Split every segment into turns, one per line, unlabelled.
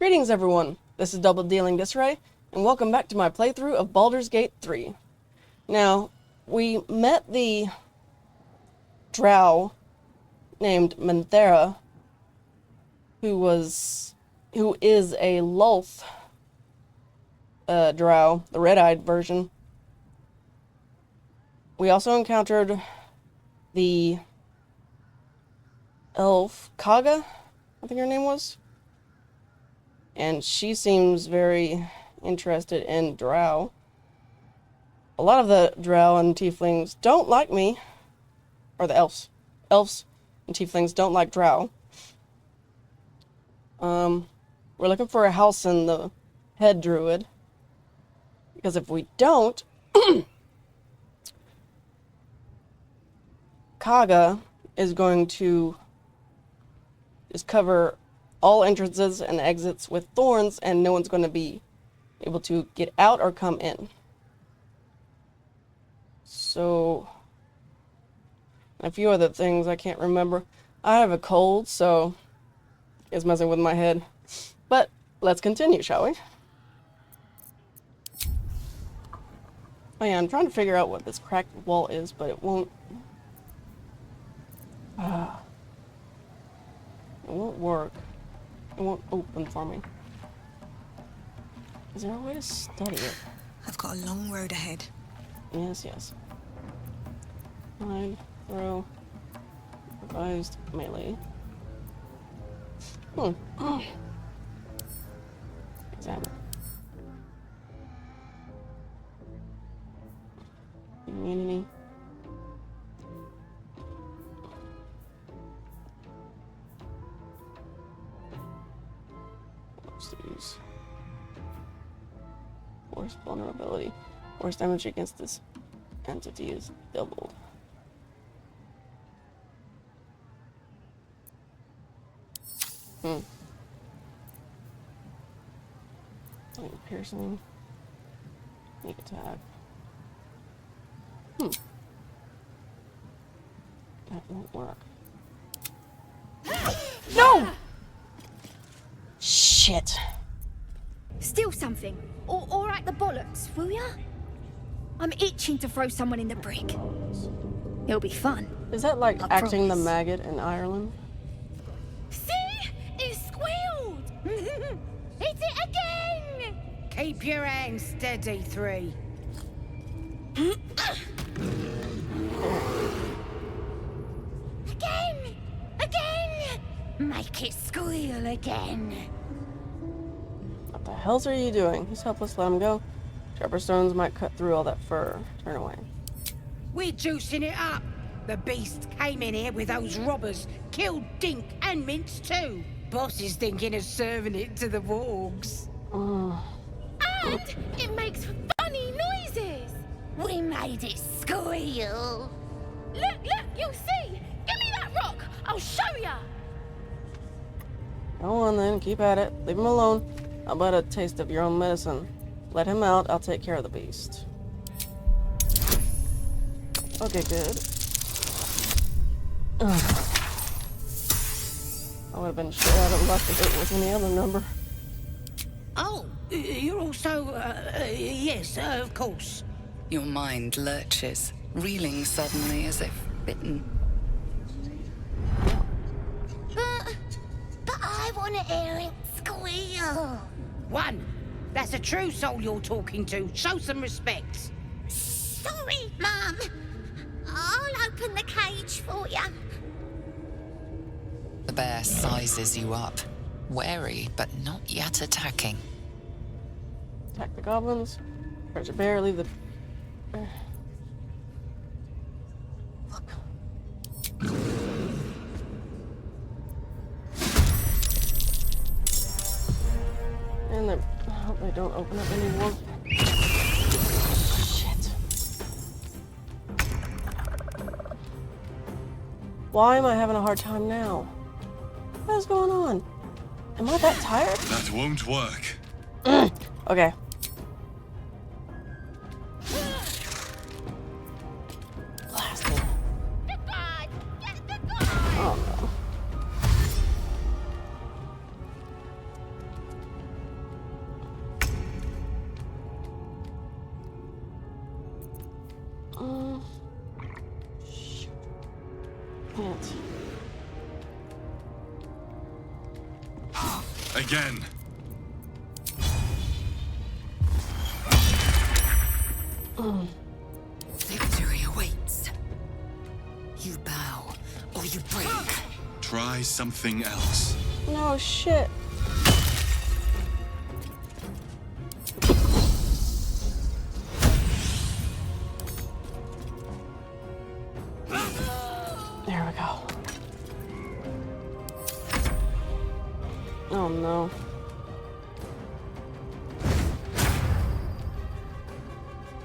Greetings everyone, this is Double Dealing Disarray, and welcome back to my playthrough of Baldur's Gate 3. Now, we met the drow named Manthera, who is a Lolth drow, the red-eyed version. We also encountered the elf Kaga, I think her name was. And she seems very interested in drow. A lot of the drow and tieflings don't like me. Or the elves. Elves and tieflings don't like drow. We're looking for a house in the head druid. Because if we don't, Kaga is going to just cover all entrances and exits with thorns, and no one's going to be able to get out or come in. So, a few other things I can't remember. I have a cold, so it's messing with my head. But let's continue, shall we? Oh yeah, I'm trying to figure out what this cracked wall is, but it won't. It won't work. It won't open for me. Is there a way to study it?
I've got a long road ahead.
Yes. Hide, throw, revised melee. Examine. Community. Use force vulnerability. Force damage against this entity is doubled. Piercing. Sneak attack. That won't work. No! Shit.
Steal something, or act the bollocks, will ya? I'm itching to throw someone in the brick. It'll be fun.
Is that like
I
acting
promise.
the maggot in Ireland?
See? It squealed! Hit it again!
Keep your hands steady, 3.
Again! Make it squeal again.
What the hells are you doing? He's helpless, let him go. Sharper stones might cut through all that fur. Turn away.
We're juicing it up. The beast came in here with those robbers, killed Dink and Mince too. Boss is thinking of serving it to the wargs.
And it makes funny noises. We made it squeal. Look, you'll see. Give me that rock. I'll show ya.
Go on then, keep at it. Leave him alone. How about a taste of your own medicine? Let him out, I'll take care of the beast. Okay, good. I would have been shit out of luck if it was any other number.
Oh, you're also, yes, of course.
Your mind lurches, reeling suddenly as if bitten.
But I want to hear it squeal.
1. That's a true soul you're talking to. Show some respect.
Sorry, Mum. I'll open the cage for you.
The bear sizes you up, wary but not yet attacking.
Attack the goblins. Charge a bear, leave the... Look. And I hope they don't open up anymore. Shit. Why am I having a hard time now? What is going on? Am I that tired?
That won't work.
Okay. Blasted. Oh no.
Again.
Victory awaits. You bow, or you break.
Try something else.
No shit. There we go. Oh no.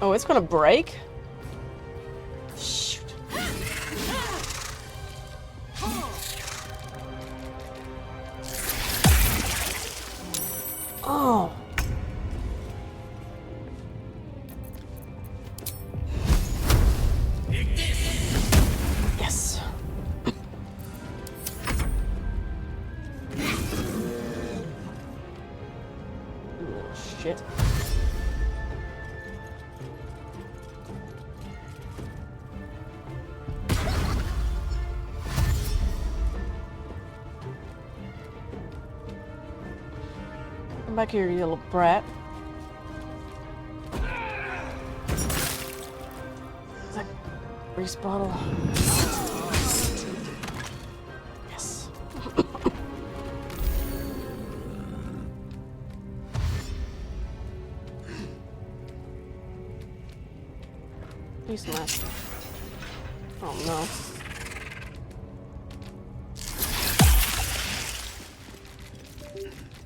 Oh, it's gonna break? Shoot. Oh. Yes. Oh, shit. Come back here, you little brat. Is that grease bottle? Yes. Please not. Oh no.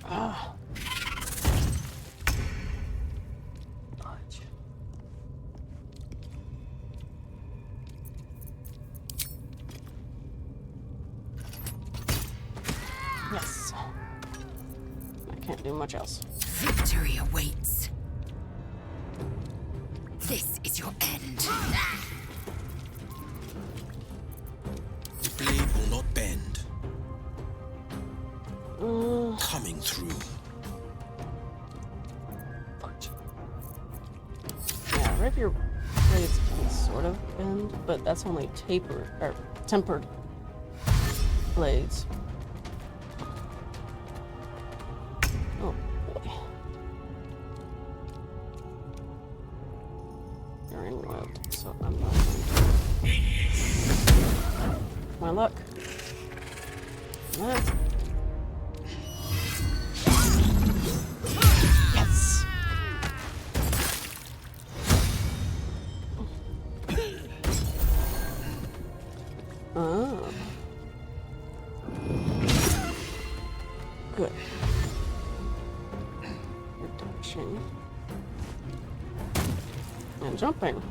Ah. Yes. I can't do much else.
Victory awaits. This is your end.
The blade will not bend. Coming through.
Yeah, rapier blades can sort of bend, but that's only tempered blades. Oh boy. You're in royalty, so I'm not going to. My luck. Ah. Yes. Oh. Good. You're dodging. And jumping.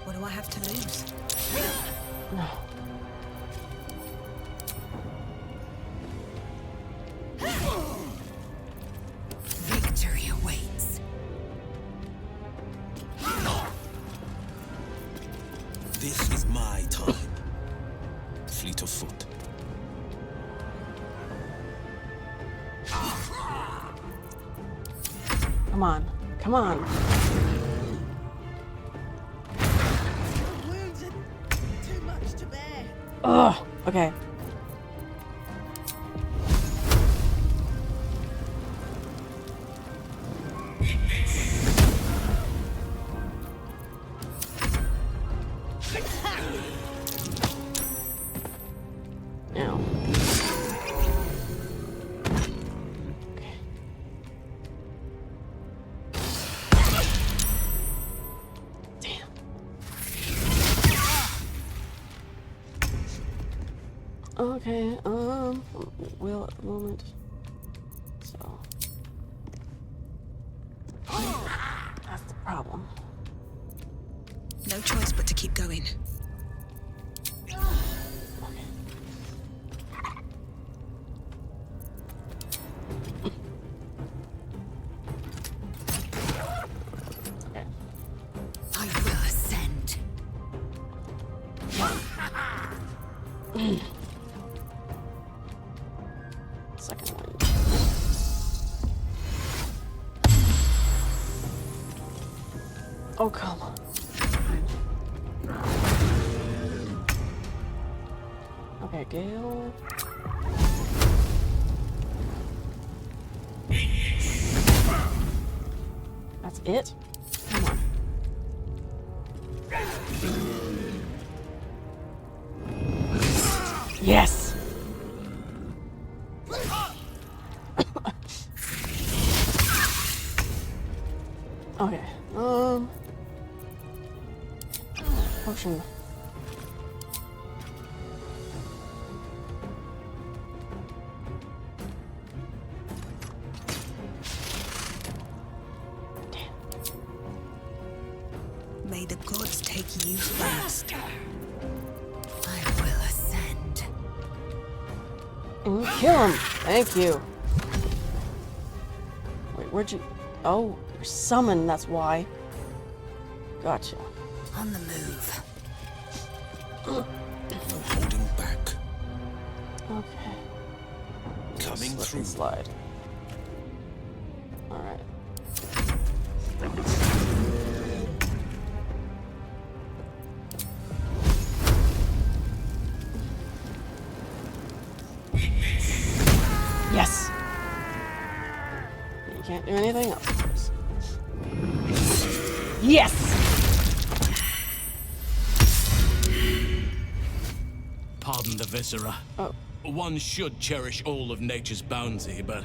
What do I have to lose?
No.
Victory awaits.
This is my time. Fleet of foot.
Come on. Come on.
Wounds are too much to bear.
Ugh. Okay. Ow. Okay. Damn. Okay, well at the moment. So that's the problem.
No choice but to keep going.
Okay. Okay.
I will ascend.
Second one. Oh, come on. Okay, Gale. That's it? Come on. Yes! Okay, potion.
May the gods take you first. I will ascend.
Kill him! Thank you. Wait, where'd you... Oh, you're summoned, that's why. Gotcha.
On the move.
No holding back.
Okay.
Coming
Slip
through.
and slide. Alright. Yes! You can't do anything else. Yes!
Pardon the viscera.
Oh.
One should cherish all of nature's bounty, but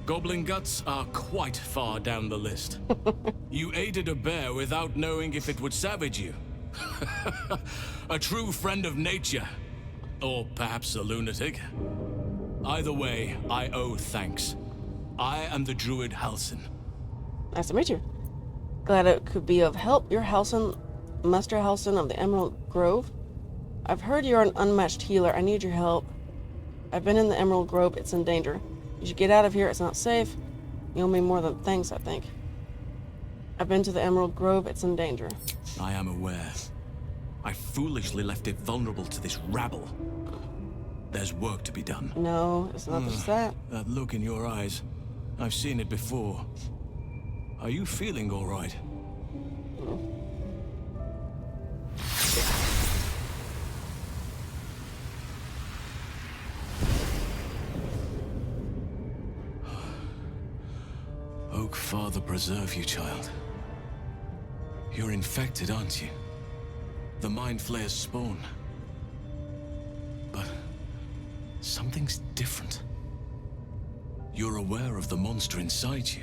goblin guts are quite far down the list. You aided a bear without knowing if it would savage you. A true friend of nature. Or perhaps a lunatic. Either way, I owe thanks. I am the druid Halsin.
Nice to meet you. Glad it could be of help. You're Halsin, Master Halsin of the Emerald Grove. I've heard you're an unmatched healer. I need your help. I've been in the Emerald Grove. It's in danger. You should get out of here. It's not safe. You owe me more than thanks, I think. I've been to the Emerald Grove. It's in danger.
I am aware. I foolishly left it vulnerable to this rabble. There's work to be done.
No, it's not just that.
That look in your eyes. I've seen it before. Are you feeling all right? Oak Father preserve you, child. You're infected, aren't you? The Mind Flayer's spawn. But something's different. You're aware of the monster inside you.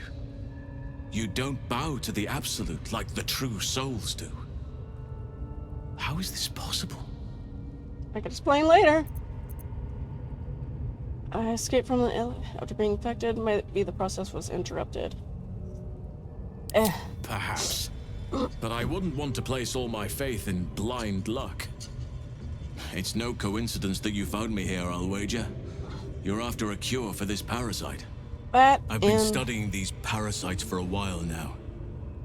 You don't bow to the Absolute like the true souls do. How is this possible?
I can explain later. I escaped from the after being infected. Maybe the process was interrupted.
Perhaps. But I wouldn't want to place all my faith in blind luck. It's no coincidence that you found me here, I'll wager. You're after a cure for this parasite. I've been studying these parasites for a while now.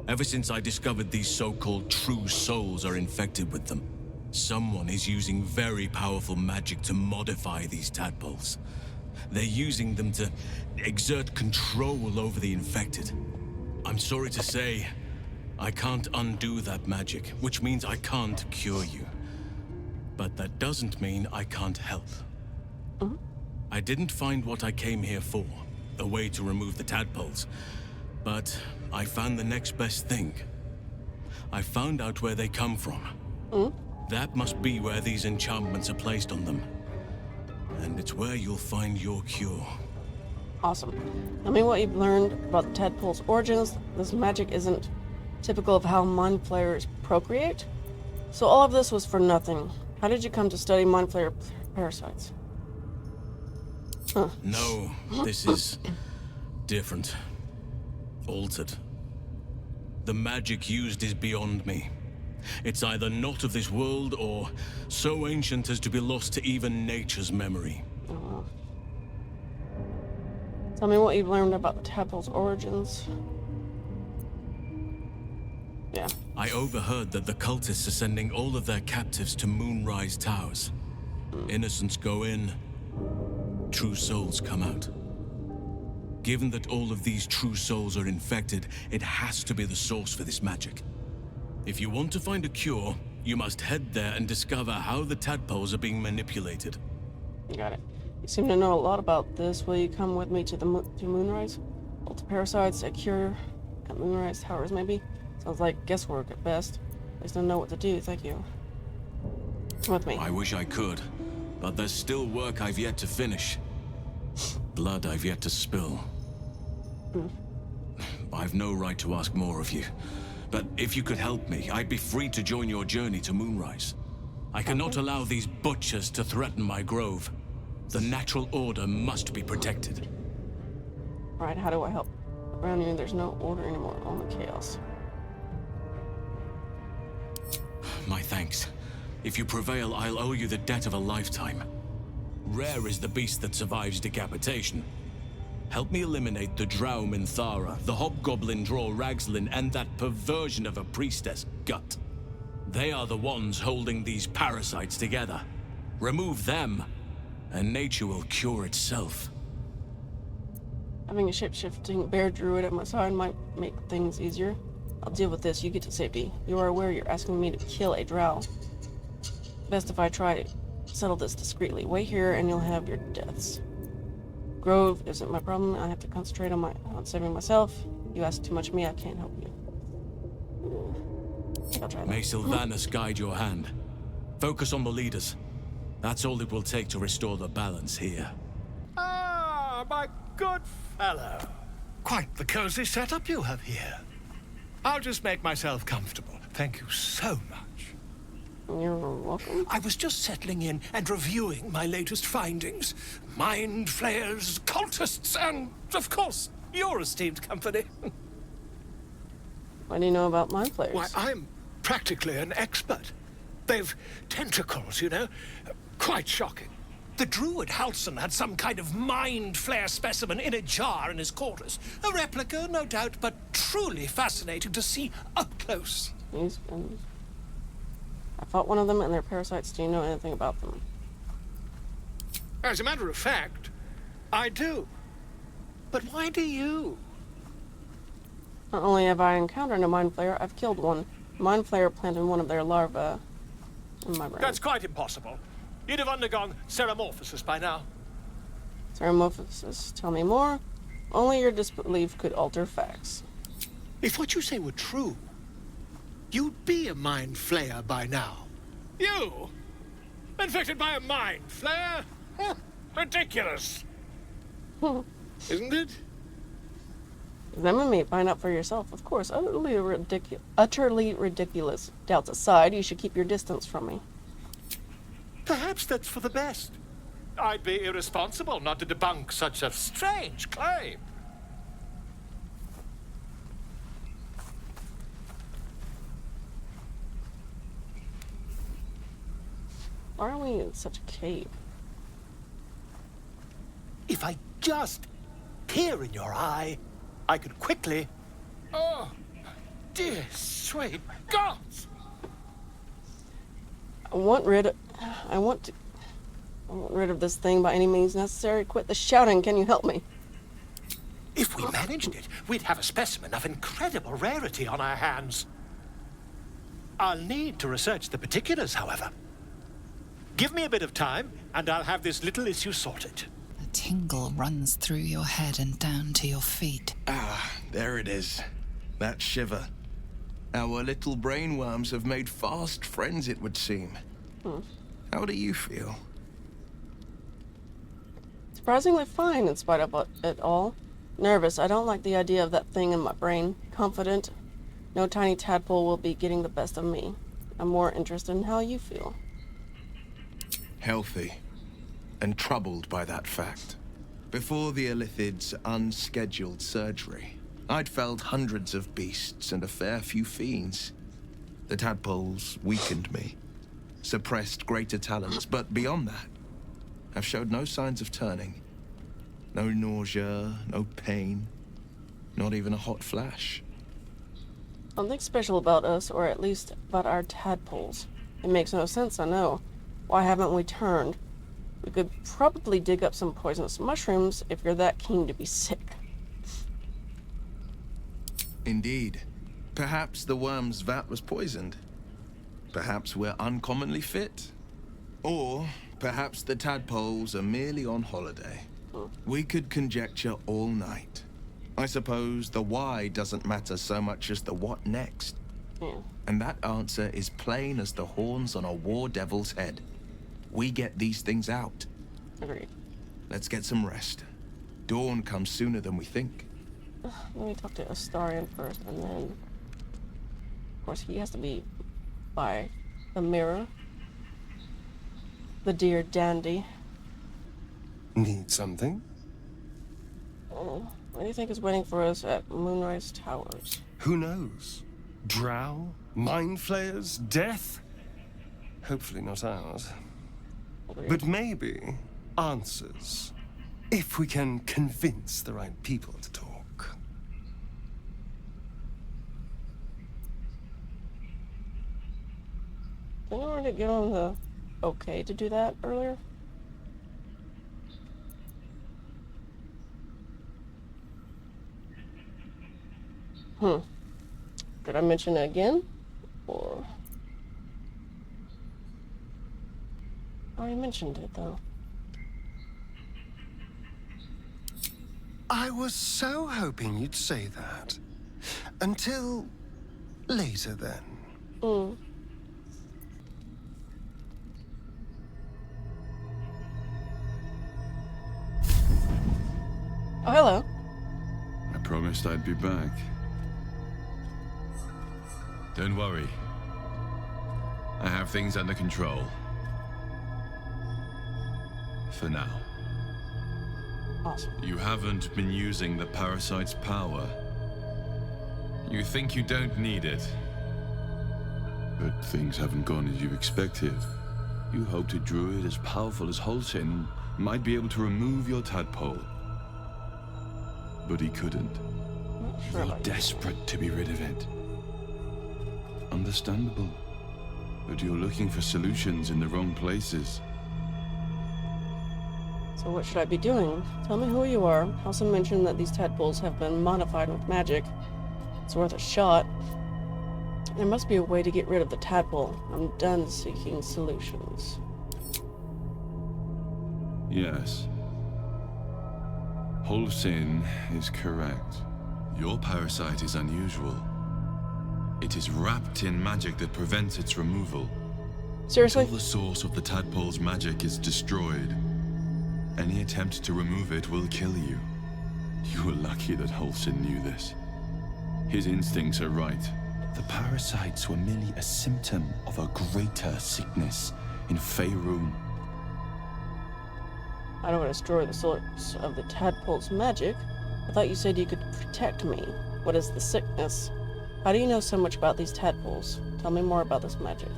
Ever since I discovered these so-called true souls are infected with them. Someone is using very powerful magic to modify these tadpoles. They're using them to exert control over the infected. I'm sorry to say, I can't undo that magic, which means I can't cure you. But that doesn't mean I can't help. I didn't find what I came here for, a way to remove the tadpoles. But I found the next best thing. I found out where they come from. That must be where these enchantments are placed on them. And it's where you'll find your cure.
Awesome. Tell me what you've learned about the tadpole's origins. This magic isn't typical of how mind flayers procreate. So all of this was for nothing. How did you come to study mind flayer parasites?
No, this is different. Altered. The magic used is beyond me. It's either not of this world or so ancient as to be lost to even nature's memory.
Tell me what you've learned about the tadpole's origins. Yeah.
I overheard that the cultists are sending all of their captives to Moonrise Towers. Innocents go in, true souls come out. Given that all of these true souls are infected, it has to be the source for this magic. If you want to find a cure, you must head there and discover how the tadpoles are being manipulated.
Got it. You seem to know a lot about this. Will you come with me to the to Moonrise? Ult parasites, a cure at Moonrise Towers, maybe? Sounds like guesswork at best. I just don't know what to do, thank you. Come with me.
I wish I could, but there's still work I've yet to finish. Blood I've yet to spill. I've no right to ask more of you, but if you could help me, I'd be free to join your journey to Moonrise. I cannot allow these butchers to threaten my grove. The natural order must be protected.
Right, how do I help? Around here, there's no order anymore, only chaos.
My thanks. If you prevail, I'll owe you the debt of a lifetime. Rare is the beast that survives decapitation. Help me eliminate the Drow Minthara, the hobgoblin Draw Ragslin, and that perversion of a priestess, Gut. They are the ones holding these parasites together. Remove them, and nature will cure itself.
Having a shape-shifting bear druid at my side might make things easier. I'll deal with this, you get to safety. You are aware you're asking me to kill a drow. Best if I try to settle this discreetly. Wait here and you'll have your deaths. Grove isn't my problem. I have to concentrate on saving myself. You ask too much of me, I can't help you. I'll try that.
May Sylvanas guide your hand. Focus on the leaders. That's all it will take to restore the balance here.
Ah, my good fellow. Quite the cozy setup you have here. I'll just make myself comfortable. Thank you so much.
You're welcome.
I was just settling in and reviewing my latest findings. Mind flayers, cultists, and, of course, your esteemed company.
What do you know about mind flayers?
Why, I'm practically an expert. They've tentacles, you know. Quite shocking. The druid Halson had some kind of mind flare specimen in a jar in his quarters. A replica, no doubt, but truly fascinating to see up close.
I fought one of them and their parasites. Do you know anything about them?
As a matter of fact, I do. But why do you?
Not only have I encountered a mind flayer, I've killed one. A mind flayer planted one of their larvae in my brain.
That's quite impossible. You'd have undergone ceramorphosis by now.
Ceramorphosis. Tell me more. Only your disbelief could alter facts.
If what you say were true, you'd be a mind flayer by now. You? Infected by a mind flayer? Ridiculous. Isn't it?
Examine me. Find out for yourself. Of course. Utterly ridiculous. Doubts aside, you should keep your distance from me.
Perhaps that's for the best. I'd be irresponsible not to debunk such a strange claim.
Why are we in such a cave?
If I just peer in your eye, I could quickly... Oh, dear sweet gods!
I want rid of this thing by any means necessary. Quit the shouting. Can you help me?
If we managed it, we'd have a specimen of incredible rarity on our hands. I'll need to research the particulars, however. Give me a bit of time, and I'll have this little issue sorted.
A tingle runs through your head and down to your feet.
Ah, there it is. That shiver. Our little brainworms have made fast friends, it would seem. How do you feel?
Surprisingly fine in spite of it all. Nervous. I don't like the idea of that thing in my brain. Confident. No tiny tadpole will be getting the best of me. I'm more interested in how you feel.
Healthy. And troubled by that fact. Before the Illithid's unscheduled surgery, I'd felled hundreds of beasts and a fair few fiends. The tadpoles weakened me, suppressed greater talents, but beyond that, I've showed no signs of turning. No nausea, no pain, not even a hot flash.
Something special about us, or at least about our tadpoles. It makes no sense, I know. Why haven't we turned? We could probably dig up some poisonous mushrooms if you're that keen to be sick.
Indeed. Perhaps the worm's vat was poisoned. Perhaps we're uncommonly fit. Or perhaps the tadpoles are merely on holiday. We could conjecture all night. I suppose the why doesn't matter so much as the what next. And that answer is plain as the horns on a war devil's head. We get these things out.
Agreed.
Let's get some rest. Dawn comes sooner than we think.
Let me talk to Astarion first, and then... Of course, he has to be by the mirror. The dear dandy.
Need something?
What do you think is waiting for us at Moonrise Towers?
Who knows? Drow? Mind flayers? Death? Hopefully not ours.
Agreed.
But maybe answers. If we can convince the right people to talk.
Didn't you already get on the okay to do that earlier? Did I mention it again? Or... I already mentioned it, though.
I was so hoping you'd say that. Until... later, then.
Oh, hello.
I promised I'd be back. Don't worry. I have things under control. For now.
Awesome.
You haven't been using the parasite's power. You think you don't need it. But things haven't gone as you expected. You hoped a druid as powerful as Holsin might be able to remove your tadpole. But he couldn't.
Sure.
You're desperate to be rid of it. Understandable. But you're looking for solutions in the wrong places.
So what should I be doing? Tell me who you are. Halson mentioned that these tadpoles have been modified with magic. It's worth a shot. There must be a way to get rid of the tadpole. I'm done seeking solutions.
Yes. Holsin is correct. Your parasite is unusual. It is wrapped in magic that prevents its removal.
Seriously?
Until the source of the tadpole's magic is destroyed, any attempt to remove it will kill you. You were lucky that Holsin knew this. His instincts are right. The parasites were merely a symptom of a greater sickness in Faerun.
I don't want to destroy the source of the tadpole's magic. I thought you said you could protect me. What is the sickness? How do you know so much about these tadpoles? Tell me more about this magic.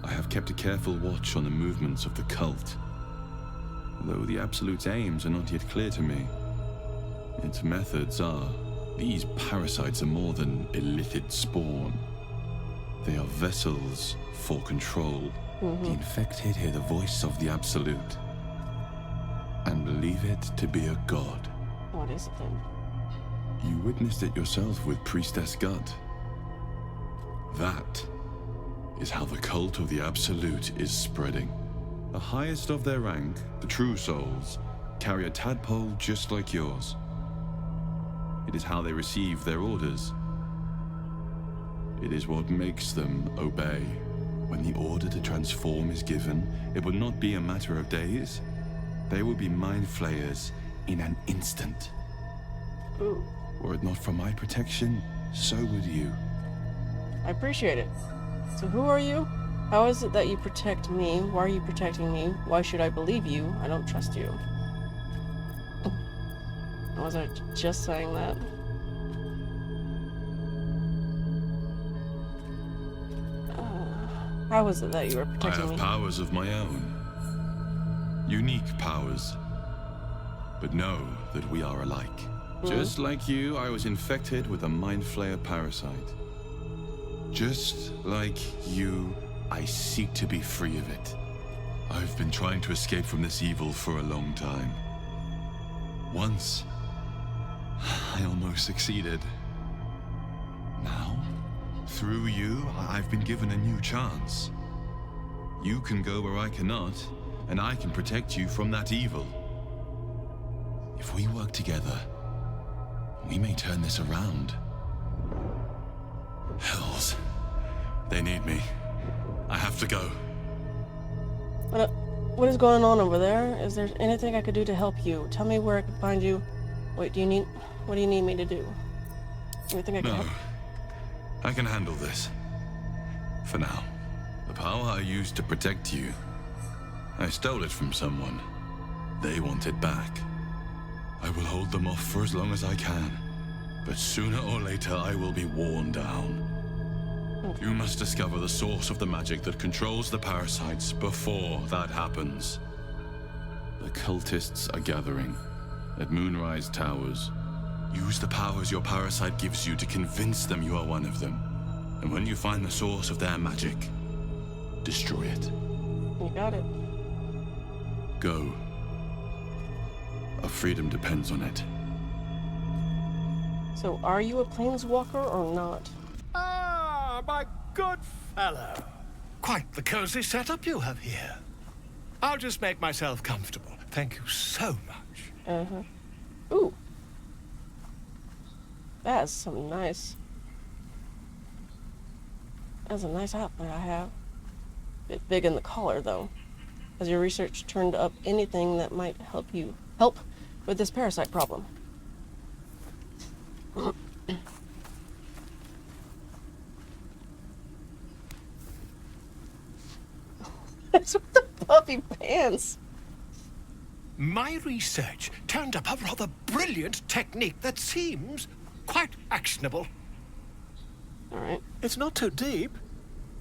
I have kept a careful watch on the movements of the cult. Though the Absolute's aims are not yet clear to me. Its methods are. These parasites are more than illithid spawn. They are vessels for control. The infected hear the voice of the Absolute and believe it to be a god.
What is it then?
You witnessed it yourself with Priestess Gut. That is how the cult of the Absolute is spreading. The highest of their rank, the true souls, carry a tadpole just like yours. It is how they receive their orders. It is what makes them obey. When the order to transform is given, it will not be a matter of days. They will be mind flayers in an instant.
Ooh.
Were it not for my protection, so would you.
I appreciate it. So who are you? How is it that you protect me? Why are you protecting me? Why should I believe you? I don't trust you. Was I just saying that? How is it that you are protecting me?
I have powers of my own. Unique powers. But know that we are alike. Just like you, I was infected with a Mind Flayer parasite.
Just like you, I seek to be free of it. I've been trying to escape from this evil for a long time. Once, I almost succeeded. Now, through you, I've been given a new chance. You can go where I cannot, and I can protect you from that evil. If we work together, we may turn this around. Hells. They need me. I have to go.
What is going on over there? Is there anything I could do to help you? Tell me where I can find you. Wait, what do you need me to do? Anything I can help?
I can handle this. For now. The power I used to protect you, I stole it from someone. They want it back. I will hold them off for as long as I can. But sooner or later, I will be worn down. You must discover the source of the magic that controls the parasites before that happens. The cultists are gathering at Moonrise Towers. Use the powers your parasite gives you to convince them you are one of them. And when you find the source of their magic, destroy it.
You got it.
Go. Our freedom depends on it.
So, are you a planeswalker or not?
Ah, my good fellow. Quite the cozy setup you have here. I'll just make myself comfortable. Thank you so much.
Uh-huh. Ooh. That's some nice... That's a nice outfit I have. Bit big in the collar, though. Has your research turned up anything that might help with this parasite problem? What's with the puffy pants?
My research turned up a rather brilliant technique that seems quite actionable.
All right.
It's not too deep.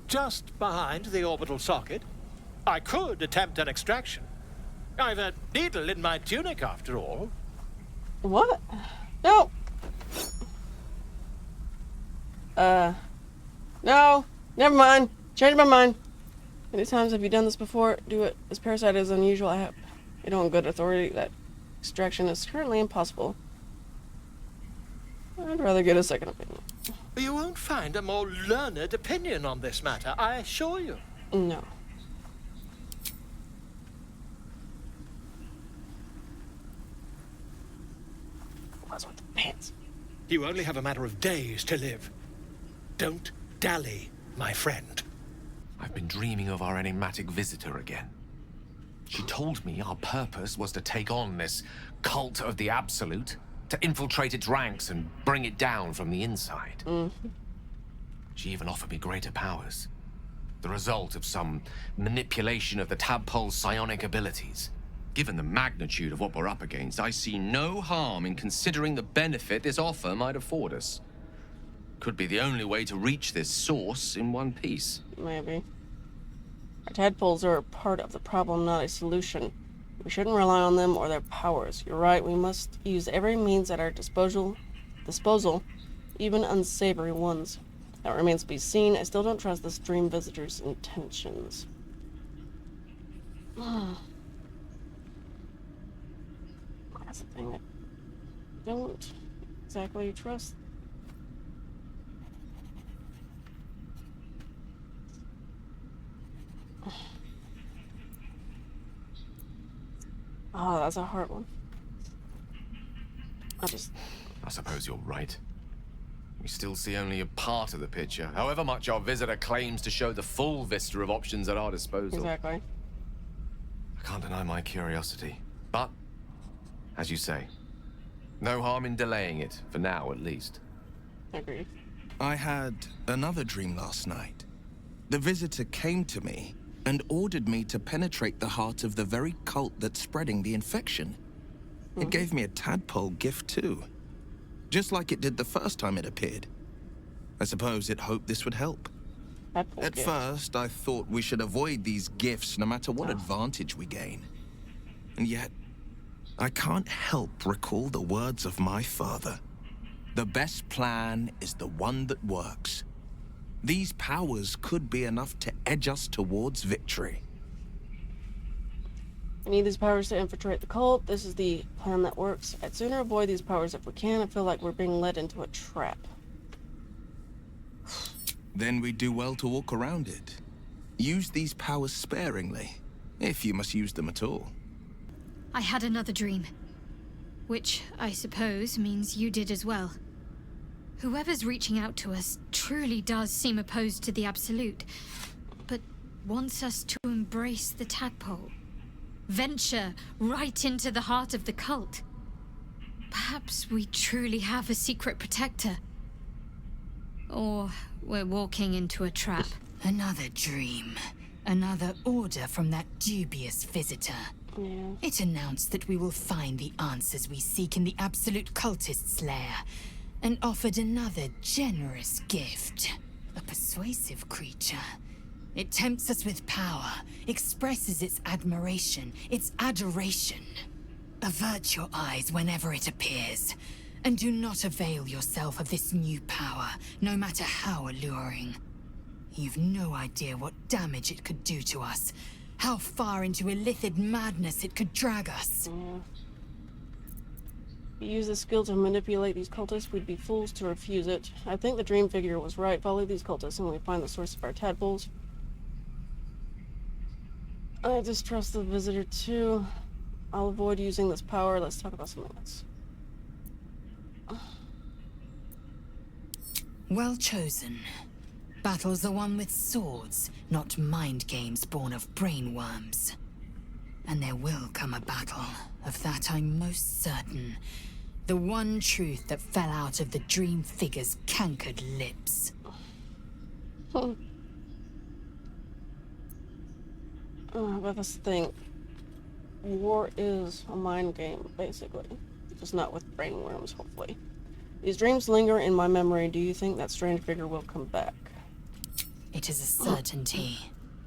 Just behind the orbital socket. I could attempt an extraction. I've a needle in my tunic, after all.
What? No. No. Never mind. Change my mind. Many times have you done this before? Do it. This parasite is unusual. I have it on good authority that extraction is currently impossible. I'd rather get a second opinion.
You won't find a more learned opinion on this matter, I assure you.
No. What's with the pants?
You only have a matter of days to live. Don't dally, my friend.
I've been dreaming of our enigmatic visitor again. She told me our purpose was to take on this cult of the Absolute, to infiltrate its ranks and bring it down from the inside.
Mm-hmm.
She even offered me greater powers, the result of some manipulation of the tadpole's psionic abilities. Given the magnitude of what we're up against, I see no harm in considering the benefit this offer might afford us. Could be the only way to reach this source in one piece.
Maybe. Our tadpoles are a part of the problem, not a solution. We shouldn't rely on them or their powers. You're right, we must use every means at our disposal, even unsavory ones. That remains to be seen. I still don't trust this dream visitor's intentions. That's the thing I don't exactly trust. Oh, that's a hard one.
I suppose you're right. We still see only a part of the picture, however much our visitor claims to show the full vista of options at our disposal.
Exactly.
I can't deny my curiosity, but, as you say, no harm in delaying it, for now at least.
Agreed.
I had another dream last night. The visitor came to me and ordered me to penetrate the heart of the very cult that's spreading the infection. It gave me a tadpole gift too, just like it did the first time it appeared. I suppose it hoped this would help. At first, I thought we should avoid these gifts no matter what advantage we gain. And yet, I can't help recall the words of my father. The best plan is the one that works. These powers could be enough to edge us towards victory.
We need these powers to infiltrate the cult. This is the plan that works. I'd sooner avoid these powers if we can. I feel like we're being led into a trap.
Then we do well to walk around it. Use these powers sparingly, if you must use them at all.
I had another dream. Which, I suppose, means you did as well. Whoever's reaching out to us truly does seem opposed to the Absolute, but wants us to embrace the tadpole. Venture right into the heart of the cult. Perhaps we truly have a secret protector. Or we're walking into a trap.
Another dream. Another order from that dubious visitor.
Yeah.
It announced that we will find the answers we seek in the Absolute Cultist's lair, and offered another generous gift. A persuasive creature. It tempts us with power, expresses its admiration, its adoration. Avert your eyes whenever it appears, and do not avail yourself of this new power, no matter how alluring. You've no idea what damage it could do to us, how far into illithid madness it could drag us.
Yeah. If you use this skill to manipulate these cultists, we'd be fools to refuse it. I think the dream figure was right. Follow these cultists and we find the source of our tadpoles. I distrust the visitor too. I'll avoid using this power. Let's talk about something else.
Well chosen. Battles are won with swords, not mind games born of brainworms. And there will come a battle. Of that I'm most certain. The one truth that fell out of the dream figure's cankered lips.
But this thing, war is a mind game, basically. Just not with brainworms, hopefully. These dreams linger in my memory. Do you think that strange figure will come back?
It is a certainty.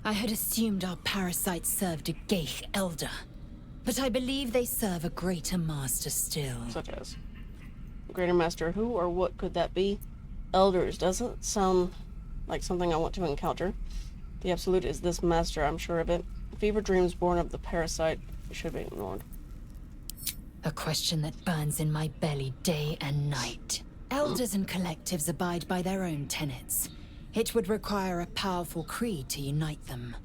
I had assumed our parasites served a Geich elder, but I believe they serve a greater master still.
Such as? Greater master who or what could that be? Elders doesn't sound like something I want to encounter. The Absolute is this master, I'm sure of it. Fever dreams born of the parasite should be ignored.
A question that burns in my belly day and night. Elders and collectives abide by their own tenets. It would require a powerful creed to unite them.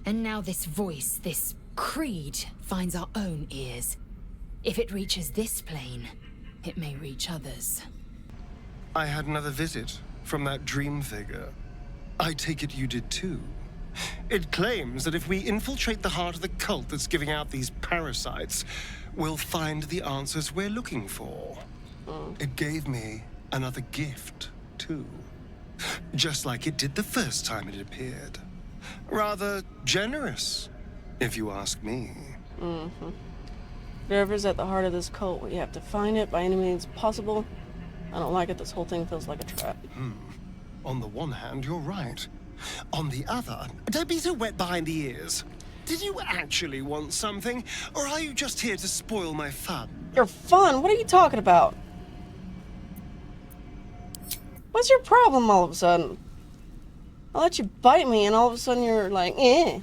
And now this voice, this creed, finds our own ears. If it reaches this plane, it may reach others.
I had another visit from that dream figure. I take it you did too. It claims that if we infiltrate the heart of the cult that's giving out these parasites, we'll find the answers we're looking for. It gave me another gift, too. Just like it did the first time it appeared. Rather generous, if you ask me.
Whatever's at the heart of this cult, we have to find it by any means possible. I don't like it. This whole thing feels like a trap.
On the one hand, you're right. On the other, don't be so wet behind the ears. Did you actually want something, or are you just here to spoil my fun?
Your fun? What are you talking about? What's your problem all of a sudden? I'll let you bite me and all of a sudden you're like, eh.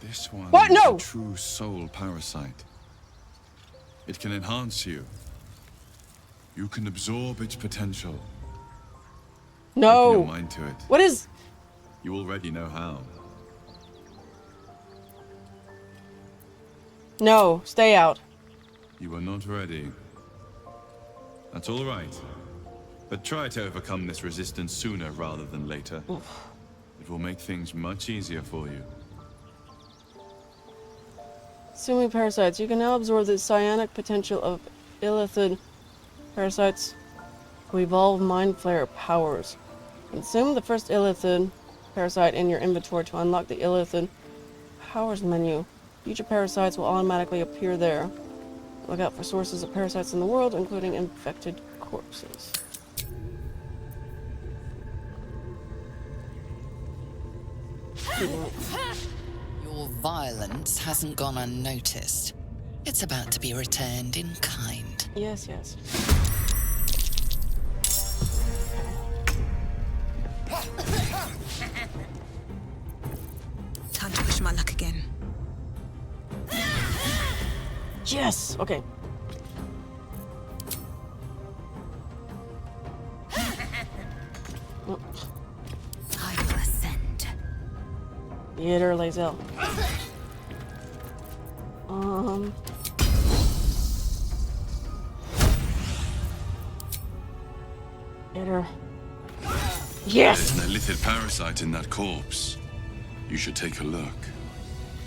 This one
What?
is
No!
a true soul parasite. It can enhance you. You can absorb its potential.
No.
Open your mind to it.
What is...
You already know how.
No, stay out.
You are not ready. That's all right. But try to overcome this resistance sooner rather than later. It will make things much easier for you.
Assuming parasites, you can now absorb the psionic potential of illithid parasites to evolve mind flare powers. Consume the first illithid parasite in your inventory to unlock the illithid powers menu. Future parasites will automatically appear there. Look out for sources of parasites in the world, including infected corpses.
Your violence hasn't gone unnoticed. It's about to be returned in kind.
Yes, yes.
Time to push my luck again.
Yes! Okay.
I will ascend.
Get her, Lae'zel. Get her. Yes!
There's an illithid parasite in that corpse. You should take a look.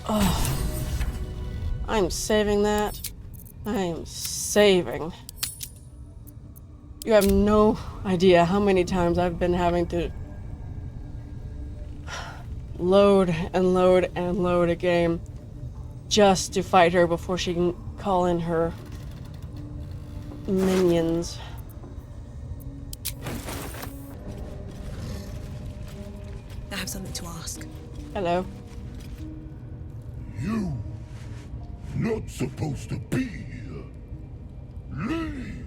Oh. I'm saving that. I'm saving. You have no idea how many times I've been having to load and load and load a game just to fight her before she can call in her minions.
I have something to ask.
Hello.
You not supposed to be here. Leave.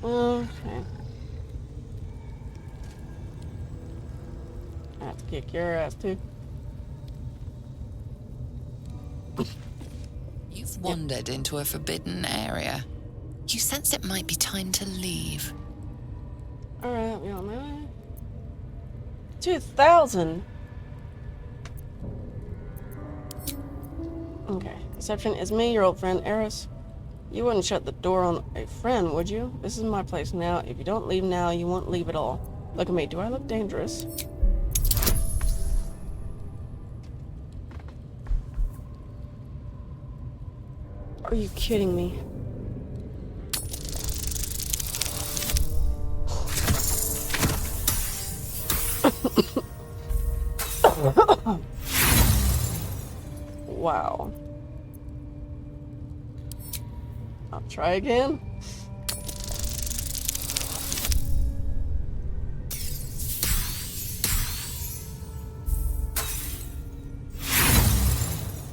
Okay. I have to kick your ass too.
You've wandered into a forbidden area. You sense it might be time to leave.
Alright, we all know. 2,000! Okay. Exception is me, your old friend Eris. You wouldn't shut the door on a friend, would you? This is my place now. If you don't leave now, you won't leave at all. Look at me. Do I look dangerous? Are you kidding me? Wow. I'll try again.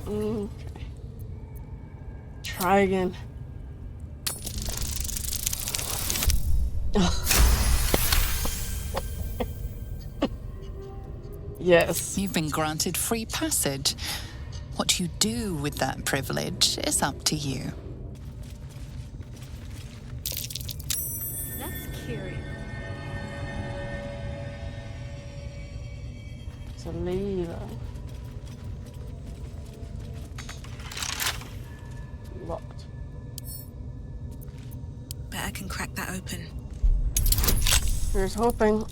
Okay. Try again. Yes.
You've been granted free passage. What you do with that privilege is up to you.
That's curious.
It's a lever. Locked.
Bet I can crack that open.
Here's hoping.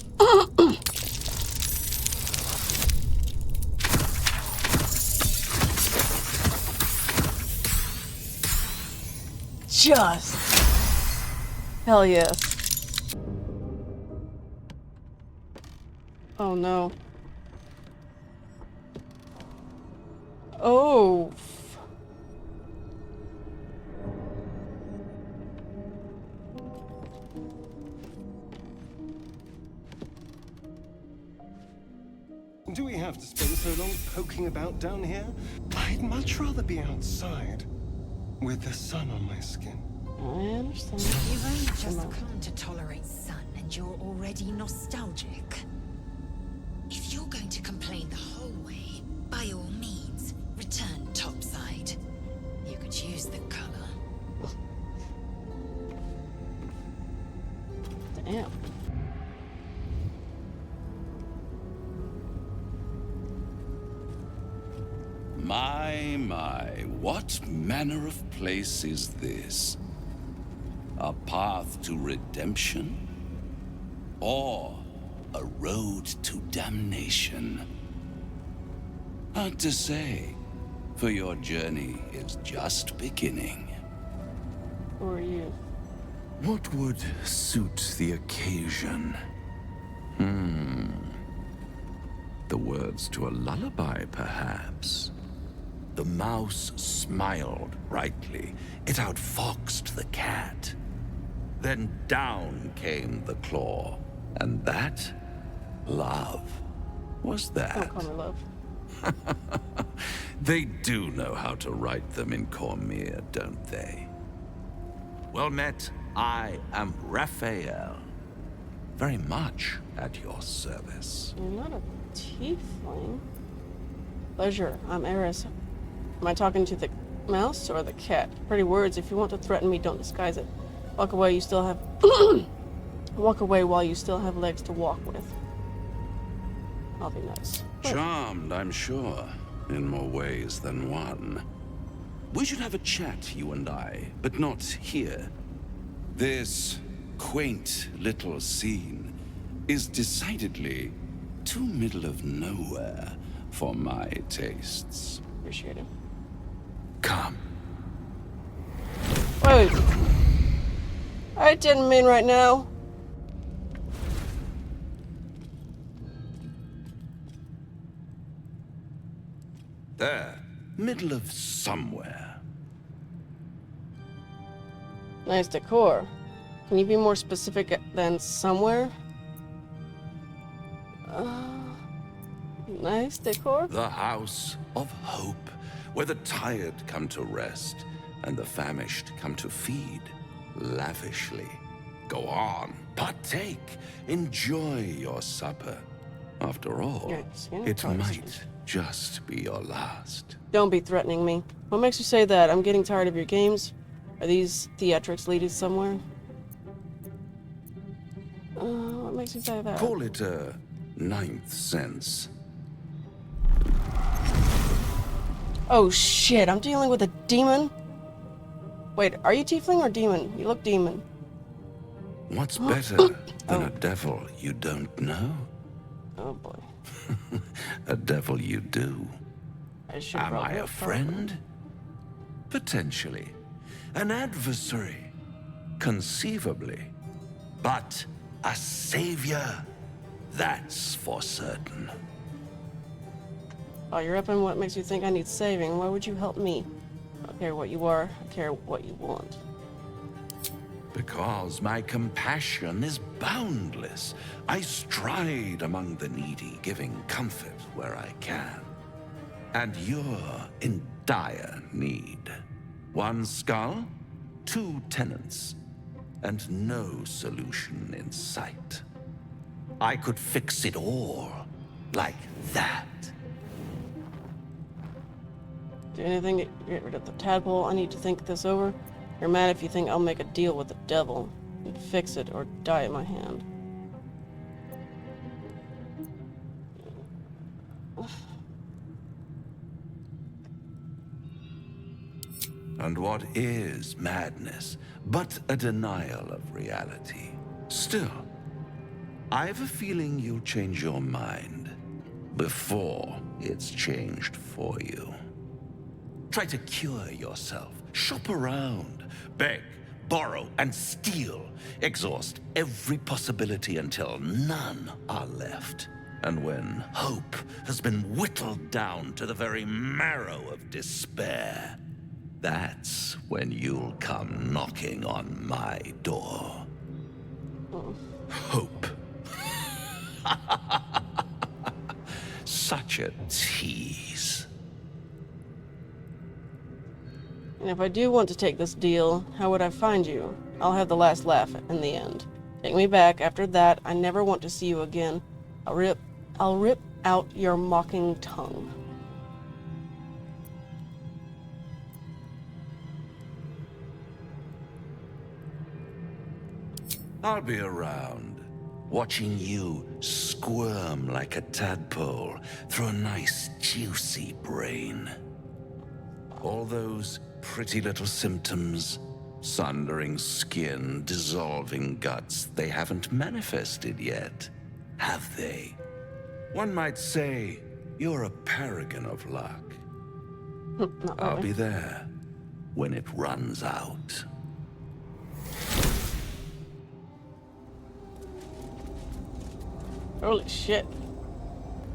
Just. Hell yes. Oh no. Oh.
Do we have to spend so long poking about down here? I'd much rather be outside, with the sun on my skin.
I understand.
You've only just come to tolerate sun, and you're already nostalgic. If you're going to complain the whole way, by all means, return topside. You could use the color.
Damn.
My, what manner of place is this? A path to redemption? Or a road to damnation? Hard to say, for your journey is just beginning.
Who are you?
What would suit the occasion? The words to a lullaby, perhaps. The mouse smiled brightly. It outfoxed the cat. Then down came the claw. And that? Love.
was that?
Don't call me love.
They do know how to write them in Cormyr, don't they? Well met, I am Raphael. Very much at your service.
You're not a tiefling. Pleasure, I'm Eris. Am I talking to the mouse or the cat? Pretty words. If you want to threaten me, don't disguise it. Walk away, you still have... Walk away while you still have legs to walk with. I'll be nice.
Charmed, I'm sure, in more ways than one. We should have a chat, you and I, but not here. This quaint little scene is decidedly too middle of nowhere for my tastes.
Appreciate it.
Come.
Wait. I didn't mean right now.
There. Middle of somewhere.
Nice decor. Can you be more specific than somewhere? Nice decor?
The House of Hope, where the tired come to rest and the famished come to feed lavishly. Go on, partake, enjoy your supper. After all, it might just be your last.
Don't be threatening me. What makes you say that? I'm getting tired of your games. Are these theatrics leading somewhere? What makes you say that?
Call it a ninth sense.
Oh shit, I'm dealing with a demon? Wait, are you tiefling or demon? You look demon.
What's better than a devil you don't know?
Oh boy.
A devil you do. Am I a
probably
friend? Potentially. An adversary? Conceivably. But a savior? That's for certain.
Oh, you're up in what makes you think I need saving. Why would you help me? I don't care what you are, I care what you want.
Because my compassion is boundless. I stride among the needy, giving comfort where I can. And you're in dire need. One skull, 2 tenants, and no solution in sight. I could fix it all, like that.
Do anything to get rid of the tadpole? I need to think this over. You're mad if you think I'll make a deal with the devil and fix it or die at my hand.
And what is madness but a denial of reality? Still, I've a feeling you'll change your mind before it's changed for you. Try to cure yourself. Shop around. Beg, borrow, and steal. Exhaust every possibility until none are left. And when hope has been whittled down to the very marrow of despair, that's when you'll come knocking on my door. Hope. Such a tease.
And if I do want to take this deal, how would I find you? I'll have the last laugh in the end. Take me back. After that, I never want to see you again. I'll rip out your mocking tongue.
I'll be around, watching you squirm like a tadpole through a nice, juicy brain. All those pretty little symptoms, sundering skin, dissolving guts, they haven't manifested yet, have they? One might say you're a paragon of luck. I'll be there when it runs out.
Holy shit.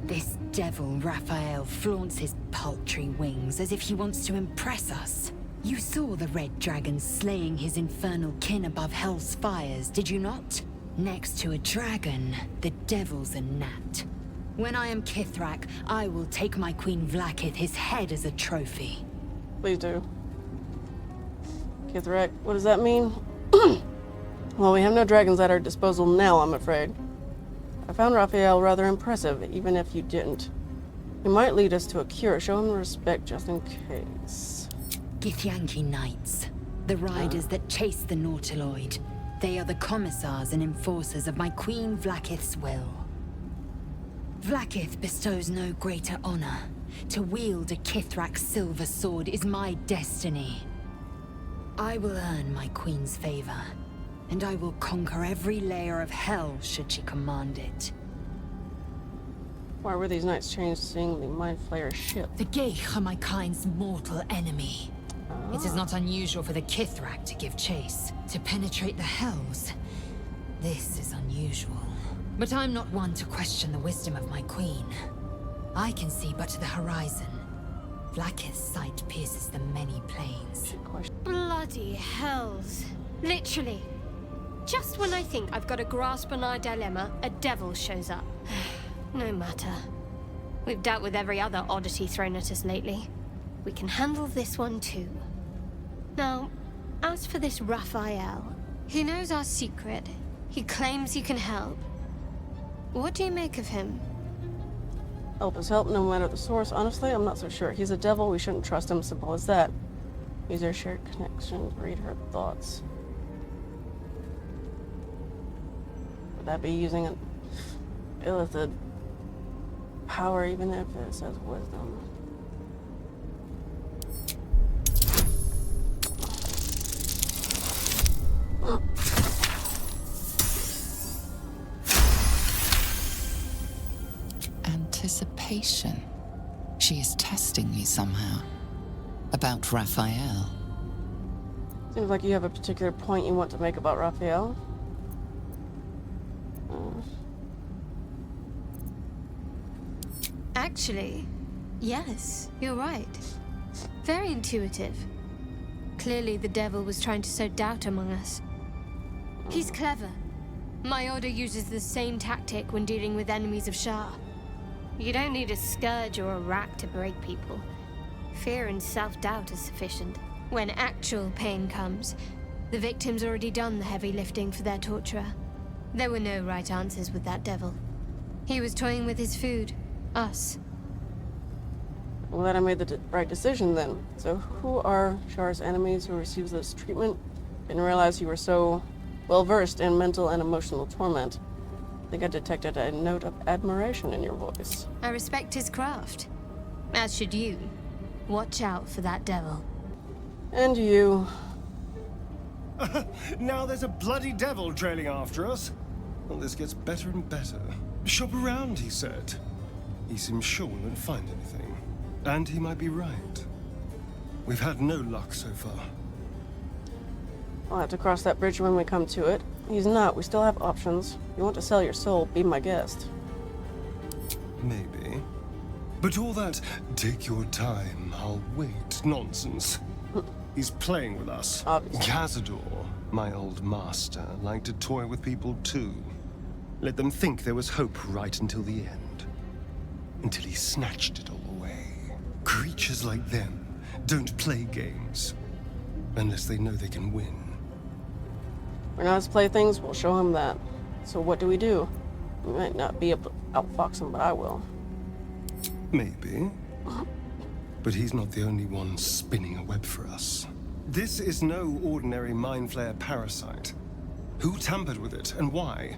This devil Raphael flaunts his paltry wings as if he wants to impress us. You saw the red dragon slaying his infernal kin above hell's fires, did you not? Next to a dragon, the devil's a gnat. When I am Kithrak, I will take my Queen Vlaakith his head as a trophy.
Please do. Kithrak, what does that mean? Well, we have no dragons at our disposal now, I'm afraid. I found Raphael rather impressive, even if you didn't. He might lead us to a cure. Show him respect just in case.
Githyanki Knights, the riders that chase the Nautiloid. They are the commissars and enforcers of my Queen Vlaakith's will. Vlaakith bestows no greater honor. To wield a Kithrak's silver sword is my destiny. I will earn my Queen's favor, and I will conquer every layer of hell should she command it.
Why were these knights chasing the Mind Flayer ship?
The Geich are my kind's mortal enemy. It is not unusual for the Kithrak to give chase, to penetrate the hells. This is unusual. But I'm not one to question the wisdom of my queen. I can see but to the horizon. Vlaakith's sight pierces the many planes.
Bloody hells. Literally. Just when I think I've got a grasp on our dilemma, a devil shows up. No matter. We've dealt with every other oddity thrown at us lately. We can handle this one too. Now, as for this Raphael,
He knows our secret. He claims he can help. What do you make of him?
Help is help, no matter the source. Honestly, I'm not so sure. He's a devil. We shouldn't trust him. Simple as that. Use our shared connection. Read her thoughts. Would that be using an illithid power, even if it says wisdom?
Anticipation. She is testing me somehow. About Raphael.
Seems like you have a particular point you want to make about Raphael.
Actually, yes, you're right. Very intuitive. Clearly the devil was trying to sow doubt among us. He's clever. My order uses the same tactic when dealing with enemies of Shah. You don't need a scourge or a rack to break people. Fear and self-doubt is sufficient. When actual pain comes, the victim's already done the heavy lifting for their torturer. There were no right answers with that devil. He was toying with his food. Us.
Well, then I made the right decision then. So who are Shar's enemies who receives this treatment? Didn't realize you were so well-versed in mental and emotional torment. I think I detected a note of admiration in your voice.
I respect his craft. As should you. Watch out for that devil.
And you.
Now there's a bloody devil trailing after us. Well, this gets better and better. Shop around, he said. He seems sure we won't find anything. And he might be right. We've had no luck so far.
I'll have to cross that bridge when we come to it. He's not. We still have options. If you want to sell your soul, be my guest.
Maybe. But all that, take your time, I'll wait, nonsense. He's playing with us. Cazador, my old master, liked to toy with people too. Let them think there was hope right until the end. Until he snatched it all away. Creatures like them don't play games. Unless they know they can win.
We're not his playthings, we'll show him that. So what do? We might not be able to outfox him, but I will.
Maybe. But he's not the only one spinning a web for us. This is no ordinary Mind Flayer parasite. Who tampered with it, and why?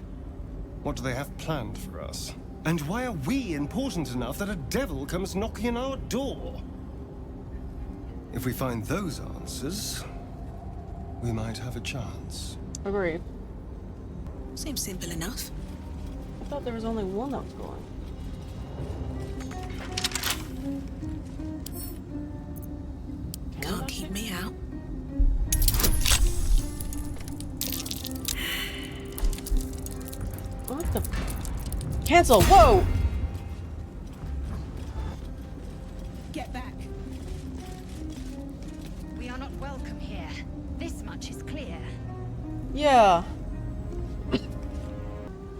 What do they have planned for us? And why are we important enough that a devil comes knocking on our door? If we find those answers, we might have a chance.
Agreed.
Seems simple enough.
I thought there was only one that was going.
Can't keep me out.
What the? Cancel! Whoa!
Get back. We are not welcome here. This much is clear.
Yeah.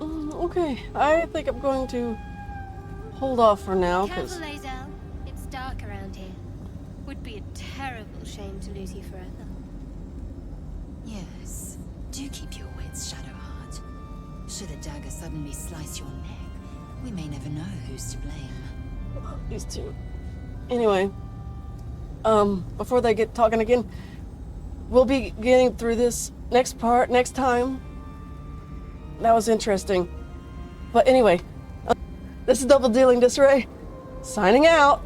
Okay, I think I'm going to hold off for now, because...
Careful, Lae'zel. It's dark around here. Would be a terrible shame to lose you forever.
Yes. Do keep your wits, Shadowheart. Should a dagger suddenly slice your neck, we may never know who's to blame.
These two. Anyway, before they get talking again, we'll be getting through this next part next time. That was interesting. But anyway, this is Double Dealing Disarray, signing out.